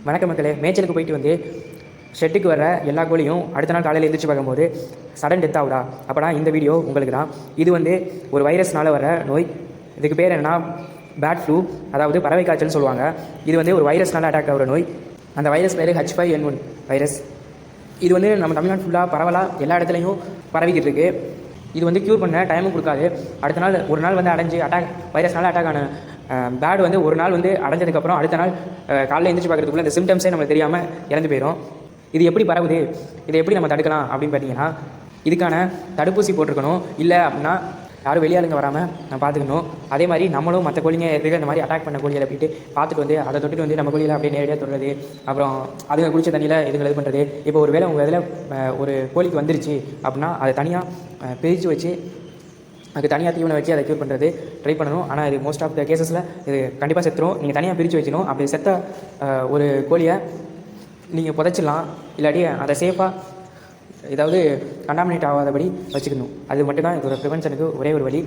வணக்க மக்களே, மேய்ச்சலுக்கு போயிட்டு வந்து ஷெட்டுக்கு வர எல்லா கோழியும் அடுத்த நாள் காலையில் எழுந்திரிச்சு பார்க்கும்போது சடன் டெத் ஆகுதா? அப்போனா இந்த வீடியோ உங்களுக்கு தான். இது வந்து ஒரு வைரஸ்னால் வர நோய். இதுக்கு பேர் என்னென்னா பேட் ஃப்ளூ, அதாவது பறவை காய்ச்சல்னு சொல்லுவாங்க. இது வந்து ஒரு வைரஸ்னால் அட்டாக் ஆகிற நோய். அந்த வைரஸ் பேர் H5N1 வைரஸ். இது வந்து நம்ம தமிழ்நாடு ஃபுல்லாக பரவலாக எல்லா இடத்துலையும் பரவிக்கிட்டு இருக்குது. இது வந்து க்யூர் பண்ண டைமும் கொடுக்காது. அடுத்த நாள் ஒரு நாள் வந்து அடைஞ்சு வைரஸ்னால அட்டாக் ஆன பேட் வந்து ஒரு நாள் வந்து அடைஞ்சதுக்கப்புறம் அடுத்த நாள் காலையில் எழுந்திரிச்சு பார்க்குறதுக்குள்ள இந்த சிம்டம்ஸே நம்மளுக்கு தெரியாமல் இறந்து போயிடும். இது எப்படி பரவுது, இதை எப்படி நம்ம தடுக்கலாம் அப்படின்னு பார்த்தீங்கன்னா, இதுக்கான தடுப்பூசி போட்டிருக்கணும். இல்லை அப்படின்னா யாரும் வெளியாளுங்க வராமல் நான் பார்த்துக்கணும். அதே மாதிரி நம்மளும் மற்ற கோழிங்க எதுக்கு இந்த மாதிரி அட்டாக் பண்ண கோழிகளை போய்ட்டு பார்த்துட்டு வந்து அதை தொட்டுட்டு வந்து நம்ம கோழியில் அப்படியே நேரடியாக தொடுறது, அப்புறம் அதுங்க குளிச்ச தண்ணியில் இதுங்களை இது பண்ணுறது. இப்போ ஒரு வேளை உங்கள் இதில் ஒரு கோழிக்கு வந்துருச்சு அப்படின்னா அதை தனியாக பிரித்து வச்சு அதுக்கு தனியாக தீவனம் வச்சு அதை க்யூர் பண்ணுறது ட்ரை பண்ணணும். ஆனால் இது மோஸ்ட் ஆஃப் த கேசஸில் இது கண்டிப்பாக செத்துரும். நீங்கள் தனியாக பிரித்து வச்சுக்கணும். அப்படி செத்த ஒரு கோழியை நீங்கள் புதைச்சிடலாம், இல்லாட்டி அதை சேஃபாக ஏதாவது கண்டாமினேட் ஆகாதபடி வச்சுக்கணும். அது மட்டும்தான் இதோட ப்ரிவென்ஷனுக்கு ஒரே ஒரு வழி.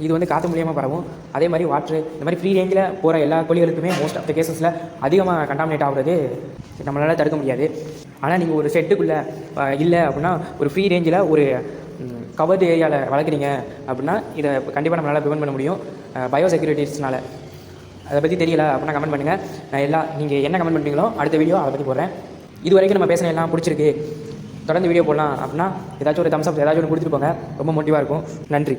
இது வந்து காற்று மூலியமாக பரவும். அதே மாதிரி வாட்ரு, இந்த மாதிரி ஃப்ரீ ரேஞ்சில் போகிற எல்லா கோழிகளுக்குமே மோஸ்ட் ஆஃப் த கேசஸில் அதிகமாக கண்டாமினேட் ஆகுறது நம்மளால் தடுக்க முடியாது. ஆனால் நீங்கள் ஒரு ஷெட்டுக்குள்ளே இல்லை அப்படின்னா ஒரு ஃப்ரீ ரேஞ்சில் ஒரு கவர்டு ஏரியாவில் வளர்க்குறீங்க அப்படின்னா இதை கண்டிப்பாக நம்மளால் ப்ரிவென்ட் பண்ண முடியும். பயோசெக்யூரிட்டிஸ்னால் அதை பற்றி தெரியல அப்படின்னா கமெண்ட் பண்ணுங்கள். நீங்கள் என்ன கமெண்ட் பண்ணுறீங்களோ அடுத்த வீடியோ அதை பற்றி போடுறேன். இது வரைக்கும் நம்ம பேசுகிற எல்லாம் பிடிச்சிருக்கு, தொடர்ந்து வீடியோ போடலாம் அப்படின்னா ஏதாச்சும் ஒரு தம்ஸ் அப் ஏதாச்சும் ஒன்று கொடுத்துட்டு போங்க. ரொம்ப மோட்டிவாக இருக்கும். நன்றி.